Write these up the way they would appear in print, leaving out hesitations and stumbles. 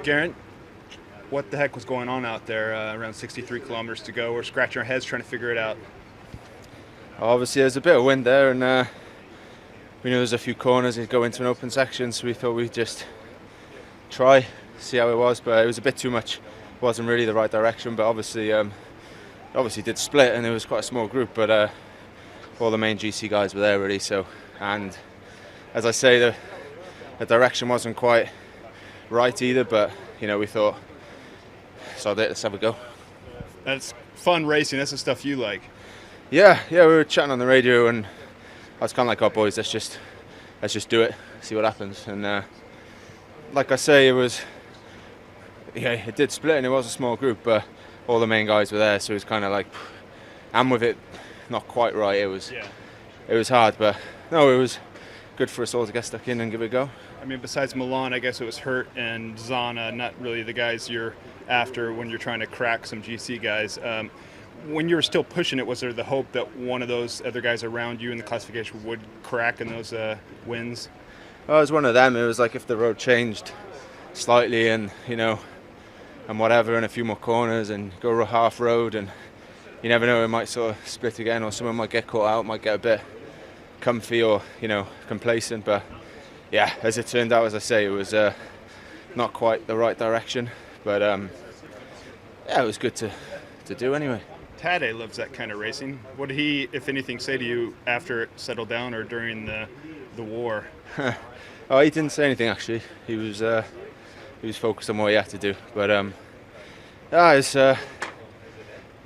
Geraint, what the heck was going on out there around 63 kilometers to go? We're scratching our heads trying to figure it out. Obviously, there's a bit of wind there, and we knew there's a few corners that go into an open section, so we thought we'd just try, see how it was, but it was a bit too much. It wasn't really the right direction, but obviously did split, and it was quite a small group, but all the main GC guys were there really, so, and as I say, the direction wasn't quite right either, but we thought, so let's have a go. That's fun racing, that's the stuff you like. Yeah, we were chatting on the radio, and I was kind of like, oh boys, let's just do it, see what happens. And like I say, it did split, and it was a small group, but all the main guys were there, so it was kind of like, and with it not quite right, it was hard, but no, it was good for us all to get stuck in and give it a go. I mean, besides Milan, I guess it was Hurt and Zana, not really the guys you're after when you're trying to crack some GC guys. When you were still pushing it, was there the hope that one of those other guys around you in the classification would crack in those wins? Well, it was one of them. It was like if the road changed slightly and, and whatever, and a few more corners and go half road, and you never know, it might sort of split again, or someone might get caught out, might get a bit comfy or, complacent. But yeah, as it turned out, as I say, it was not quite the right direction. But yeah, it was good to do anyway. Tadej loves that kind of racing. What did he, if anything, say to you after it settled down or during the war? Oh, he didn't say anything actually. He was focused on what he had to do. But yeah, it's a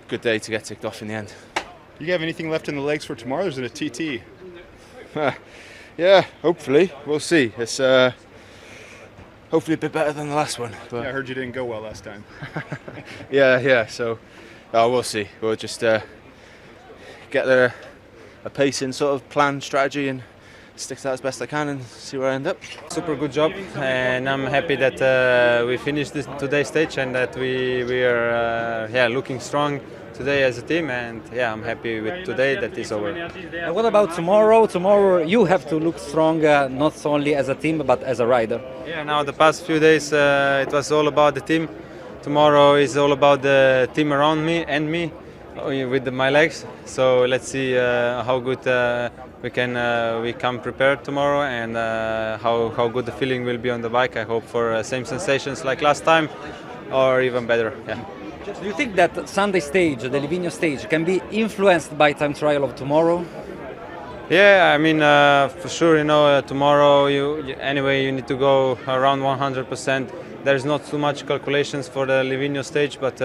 good day to get ticked off in the end. You have anything left in the legs for tomorrow? There's a TT. Yeah, hopefully. We'll see. It's hopefully a bit better than the last one. But yeah, I heard you didn't go well last time. yeah. So we'll see. We'll just get a pacing sort of plan, strategy, and stick to that as best I can and see where I end up. Super good job, and I'm happy that we finished today's stage and that we are looking strong today as a team, and I'm happy with today that is over. And what about tomorrow? Tomorrow you have to look stronger, not only as a team but as a rider. Yeah, now the past few days it was all about the team. Tomorrow is all about the team around me and me with my legs. So let's see how good we come prepared tomorrow, and how good the feeling will be on the bike. I hope for same sensations like last time, or even better. Yeah. Do you think that Sunday stage, the Livigno stage, can be influenced by time trial of tomorrow? Yeah, I mean, for sure, tomorrow you need to go around 100%. There's not too much calculations for the Livigno stage, but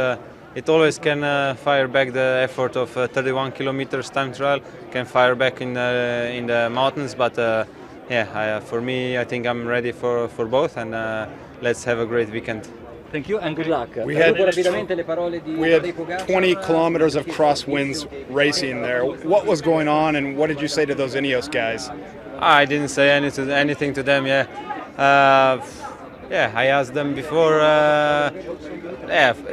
it always can fire back the effort of 31 kilometers time trial, can fire back in the mountains, but for me, I think I'm ready for both, and let's have a great weekend. Thank you and good luck. We had 20 kilometers of Crosswinds racing there. What was going on, and what did you say to those Ineos guys? I didn't say anything to them. I asked them before,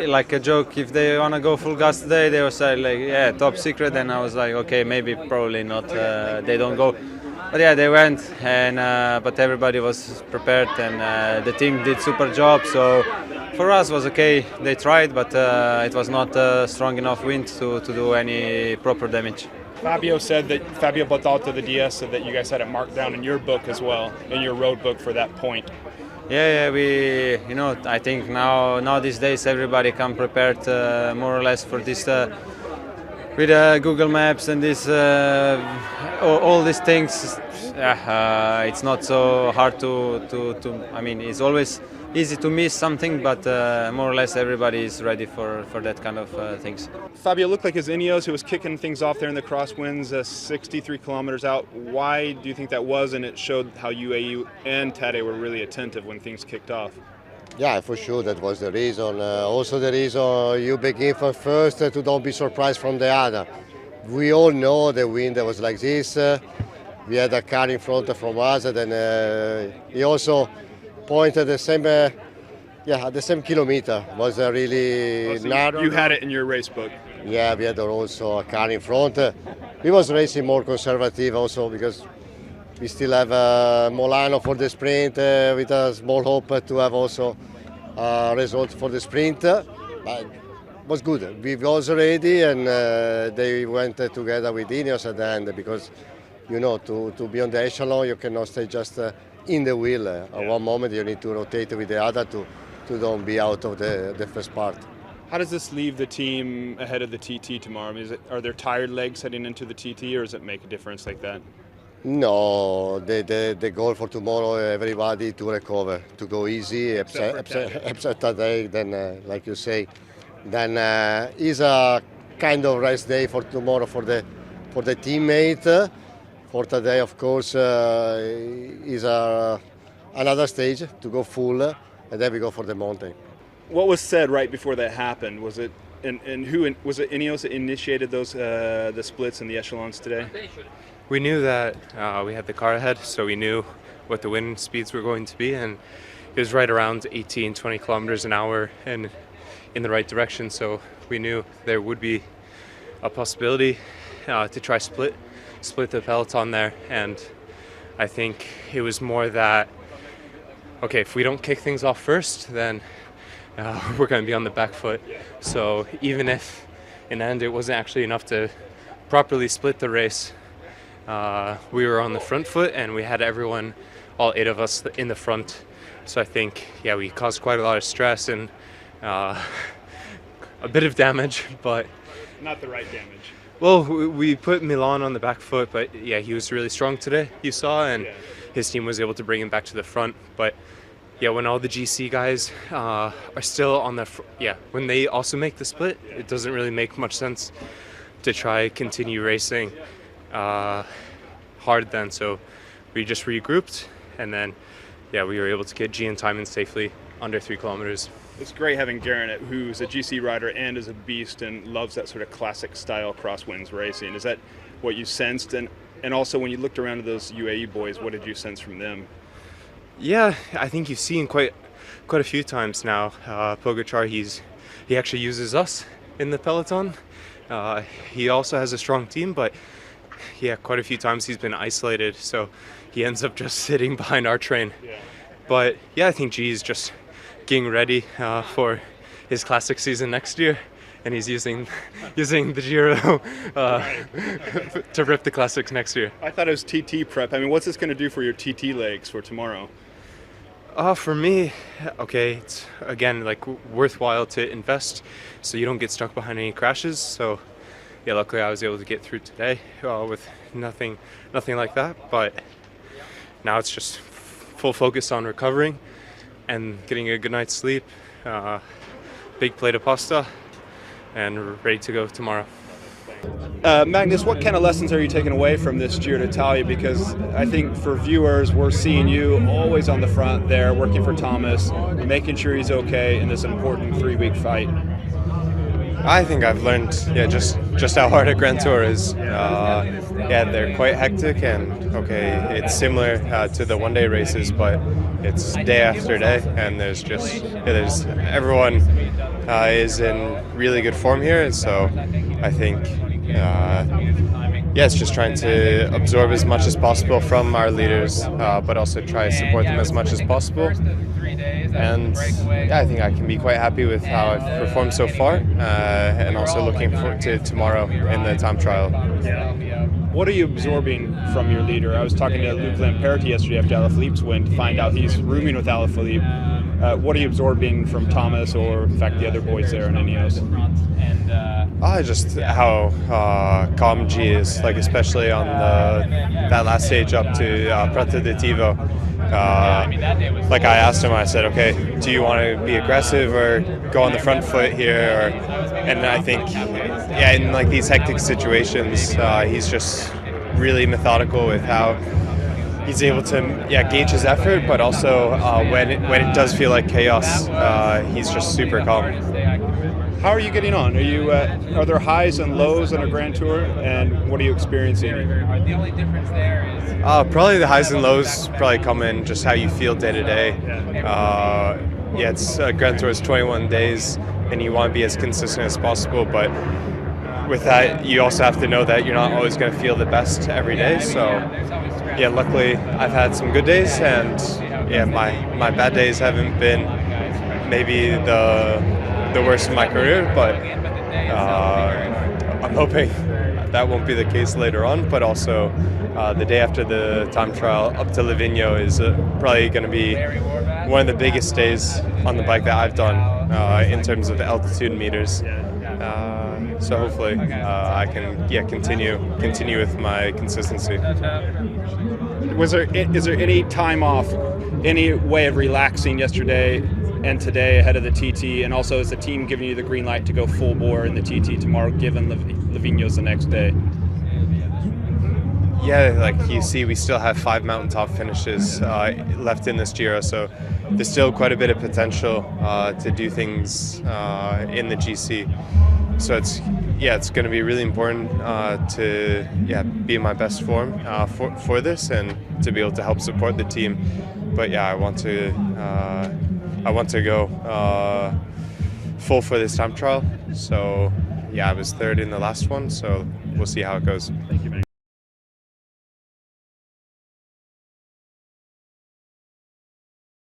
like a joke, if they want to go full gas today. They were saying top secret, and I was like, okay, maybe, probably not. They don't go. But yeah, they went, and but everybody was prepared, and the team did super job. So for us, it was okay. They tried, but it was not strong enough wind to do any proper damage. Fabio Bottato, the DS, said that you guys had it marked down in your book as well, in your road book for that point. Yeah, we, I think now these days everybody come prepared more or less for this. With Google Maps and this, all these things, it's not so hard to. I mean, it's always easy to miss something, but more or less everybody is ready for that kind of things. Fabio looked like his Ineos who was kicking things off there in the Crosswinds, 63 kilometers out. Why do you think that was? And it showed how UAE and Tadej were really attentive when things kicked off. Yeah, for sure, that was the reason. Also the reason you begin from first to don't be surprised from the other. We all know the wind was like this. We had a car in front from us, and then he also pointed the same, at the same kilometer. Was really narrow. You had it in your race book. Yeah, we had also a car in front. We was racing more conservative also because we still have Molano for the sprint with a small hope to have also result for the sprint. But was good. We was ready, and they went together with Ineos at the end, because to be on the echelon you cannot stay just in the wheel. At one moment you need to rotate with the other to don't be out of the first part. How does this leave the team ahead of the TT tomorrow? I mean, are there tired legs heading into the TT, or does it make a difference like that? No, the goal for tomorrow, everybody to recover, to go easy, except Tadej, then like you say, then is a kind of rest day for tomorrow for the teammate. For Tadej, of course, is another stage to go full, and then we go for the mountain. What was said right before that happened? Was it was it Ineos that initiated those the splits and the echelons today? We knew that we had the car ahead, so we knew what the wind speeds were going to be, and it was right around 18-20 kilometers an hour and in the right direction, so we knew there would be a possibility to try split the peloton there. And I think it was more that, okay, if we don't kick things off first, then we're going to be on the back foot. So even if in the end it wasn't actually enough to properly split the race, we were on the front foot and we had everyone, all 8 of us, in the front. So I think, we caused quite a lot of stress and a bit of damage, but not the right damage. Well, we put Milan on the back foot, but he was really strong today, you saw, and his team was able to bring him back to the front. But when all the GC guys are still on the when they also make the split, it doesn't really make much sense to try continue racing hard then. So we just regrouped, and then we were able to get Geraint Thomas safely under 3 kilometers. It's great having Geraint, who's a GC rider and is a beast and loves that sort of classic style Crosswinds racing. Is that what you sensed? And also when you looked around at those UAE boys, what did you sense from them? Yeah, I think you've seen quite a few times now. Pogacar, he actually uses us in the peloton. He also has a strong team, but quite a few times he's been isolated, so he ends up just sitting behind our train. But I think G is just getting ready for his classic season next year, and he's using the Giro to rip the classics next year. I thought it was TT prep. I mean, what's this going to do for your TT legs for tomorrow? For me, it's again worthwhile to invest so you don't get stuck behind any crashes. So luckily I was able to get through today with nothing like that. But now it's just full focus on recovering and getting a good night's sleep, big plate of pasta, and ready to go tomorrow. Magnus, what kind of lessons are you taking away from this Giro d'Italia? Because I think for viewers, we're seeing you always on the front there, working for Thomas, making sure he's okay in this important 3-week fight. I think I've learned, just how hard a Grand Tour is. They're quite hectic, and it's similar to the one-day races, but it's day after day, and there's everyone is in really good form here, and so I think it's just trying to absorb as much as possible from our leaders, but also try to support them as much as possible. And I think I can be quite happy with how I've performed so far, and also looking forward to tomorrow in the time trial. What are you absorbing from your leader? I was talking to Luke Lamperti yesterday after Alaphilippe's win to find out he's rooming with Alaphilippe. What are you absorbing from Thomas, or in fact the other boys there in Ineos? Just how calm G is, especially on that last stage up to Prata de Tivo. I asked him, I said, okay, do you want to be aggressive or go on the front foot here? And I think, in these hectic situations, he's just really methodical with how he's able to gauge his effort, but also when it does feel like chaos, he's just super calm. How are you getting on? Are there highs and lows on a Grand Tour, and what are you experiencing? Probably the highs and lows probably come in just how you feel day to day. It's Grand Tour is 21 days, and you want to be as consistent as possible, but with that, you also have to know that you're not always going to feel the best every day. So, luckily I've had some good days, and my bad days haven't been maybe the worst of my career, but I'm hoping that won't be the case later on. But also, the day after the time trial up to Livigno is probably going to be one of the biggest days on the bike that I've done in terms of altitude meters. So hopefully I can continue with my consistency. Is there any time off, any way of relaxing yesterday and today ahead of the TT, and also is the team giving you the green light to go full bore in the TT tomorrow, given Livigno's the next day? Yeah, like you see, we still have 5 mountaintop finishes left in this Giro, so there's still quite a bit of potential to do things in the GC. So it's going to be really important to be in my best form for this and to be able to help support the team. But yeah, I want to go full for this time trial. So yeah, I was third in the last one, so we'll see how it goes. Thank you, man.